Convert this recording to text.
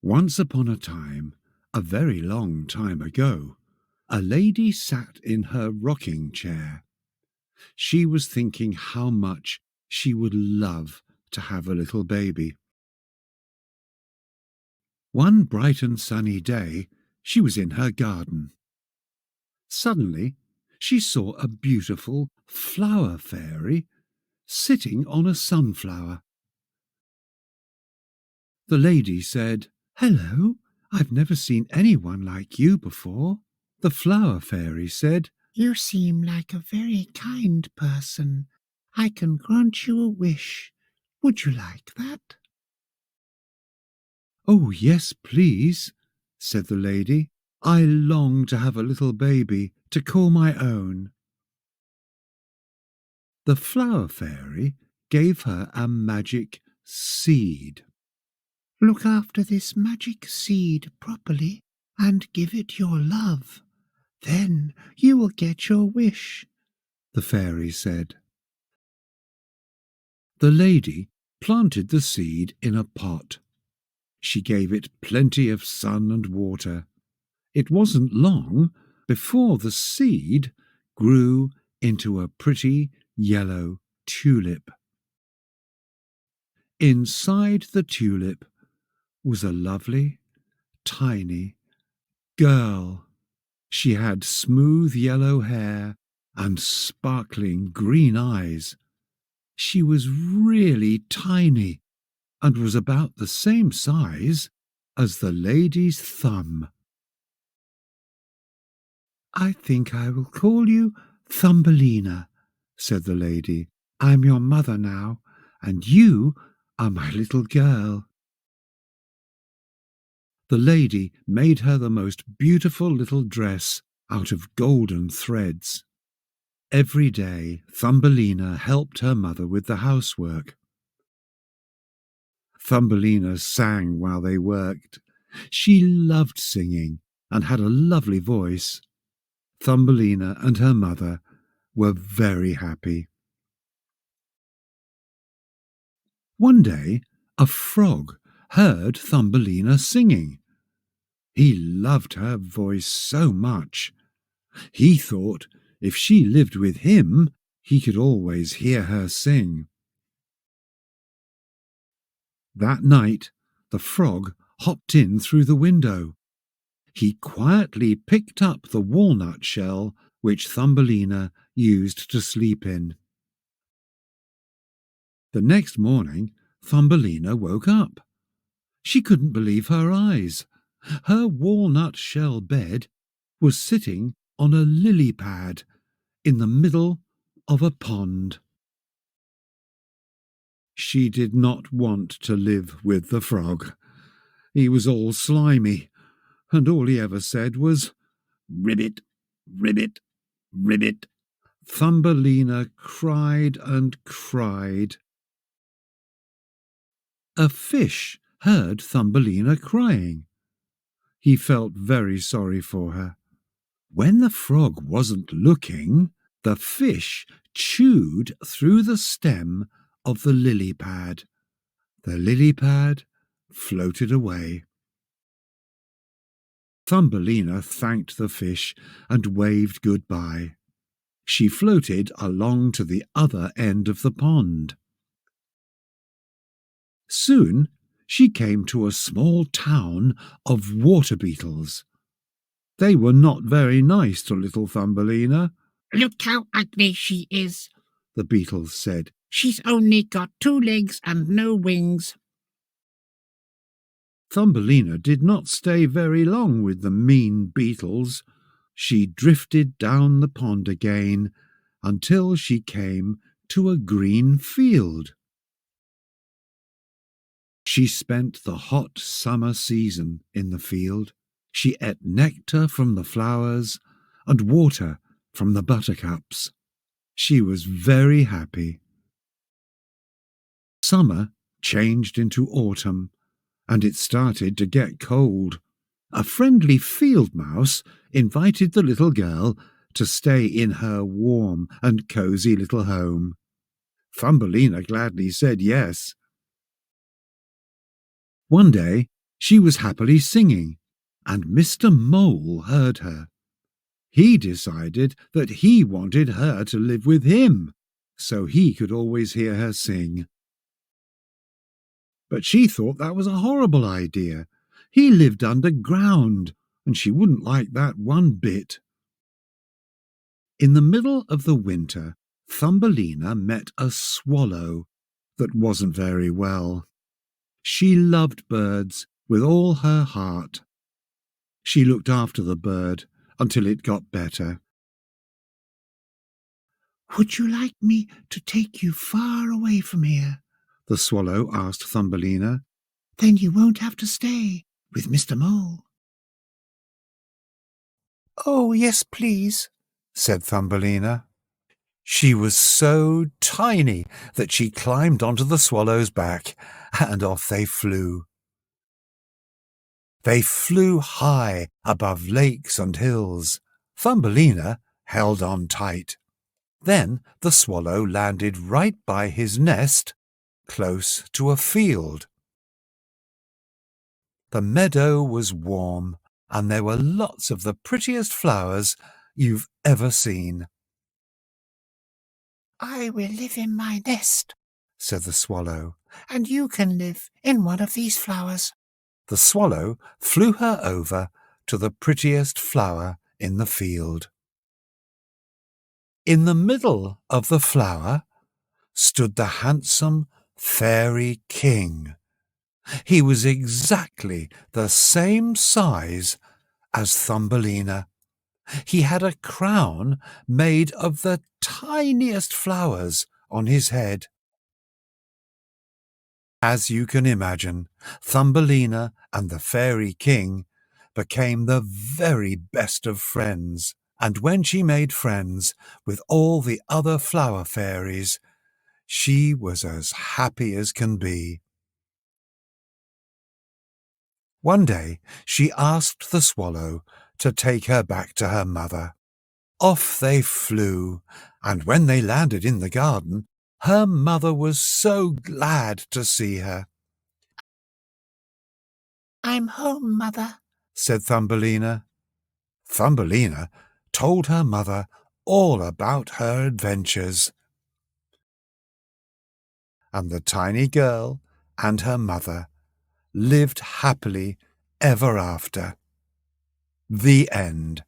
Once upon a time, a very long time ago, a lady sat in her rocking chair. She was thinking how much she would love to have a little baby. One bright and sunny day, she was in her garden. Suddenly, she saw a beautiful flower fairy sitting on a sunflower. The lady said, "Hello, I've never seen anyone like you before." The flower fairy said, "You seem like a very kind person. I can grant you a wish. Would you like that?" "Oh, yes, please," said the lady. "I long to have a little baby to call my own." The flower fairy gave her a magic seed. "Look after this magic seed properly and give it your love. Then you will get your wish," the fairy said. The lady planted the seed in a pot. She gave it plenty of sun and water. It wasn't long before the seed grew into a pretty yellow tulip. Inside the tulip was a lovely, tiny girl. She had smooth yellow hair and sparkling green eyes. She was really tiny and was about the same size as the lady's thumb. "I think I will call you Thumbelina," said the lady. "I'm your mother now, and you are my little girl." The lady made her the most beautiful little dress out of golden threads. Every day Thumbelina helped her mother with the housework. Thumbelina sang while they worked. She loved singing and had a lovely voice. Thumbelina and her mother were very happy. One day a frog heard Thumbelina singing. He loved her voice so much. He thought if she lived with him, he could always hear her sing. That night the frog hopped in through the window. He quietly picked up the walnut shell which Thumbelina used to sleep in. The next morning Thumbelina woke up. She couldn't believe her eyes. Her walnut shell bed was sitting on a lily pad in the middle of a pond. She did not want to live with the frog. He was all slimy, and all he ever said was, "Ribbit, ribbit, ribbit." Thumbelina cried and cried. A fish heard Thumbelina crying. He felt very sorry for her. When the frog wasn't looking, the fish chewed through the stem of the lily pad. The lily pad floated away. Thumbelina thanked the fish and waved goodbye. She floated along to the other end of the pond. Soon she came to a small town of water beetles. They were not very nice to little Thumbelina. "Look how ugly she is," the beetles said. "She's only got 2 legs and no wings." Thumbelina did not stay very long with the mean beetles. She drifted down the pond again until she came to a green field. She spent the hot summer season in the field. She ate nectar from the flowers and water from the buttercups. She was very happy. Summer changed into autumn, and it started to get cold. A friendly field mouse invited the little girl to stay in her warm and cosy little home. Thumbelina gladly said yes. One day, She was happily singing, and Mr. Mole heard her. He decided that he wanted her to live with him, so he could always hear her sing. But she thought that was a horrible idea. He lived underground, and she wouldn't like that one bit. In the middle of the winter, Thumbelina met a swallow that wasn't very well. She loved birds with all her heart. She looked after the bird until it got better. "Would you like me to take you far away from here?" the swallow asked Thumbelina. "Then you won't have to stay with Mr. Mole." "Oh, yes, please," said Thumbelina. She was so tiny that she climbed onto the swallow's back, and off they flew. They flew high above lakes and hills. Thumbelina held on tight. Then the swallow landed right by his nest, close to a field. The meadow was warm, and there were lots of the prettiest flowers you've ever seen. "I will live in my nest," said the swallow. "and you can live in one of these flowers." The swallow flew her over to the prettiest flower in the field. In the middle of the flower stood the handsome fairy king. He was exactly the same size as Thumbelina. He had a crown made of the tiniest flowers on his head. As you can imagine, Thumbelina and the Fairy King became the very best of friends, and when she made friends with all the other flower fairies, she was as happy as can be. One day she asked the swallow to take her back to her mother. Off they flew, and when they landed in the garden, her mother was so glad to see her. "I'm home, Mother," said Thumbelina. Thumbelina told her mother all about her adventures. And the tiny girl and her mother lived happily ever after. The end.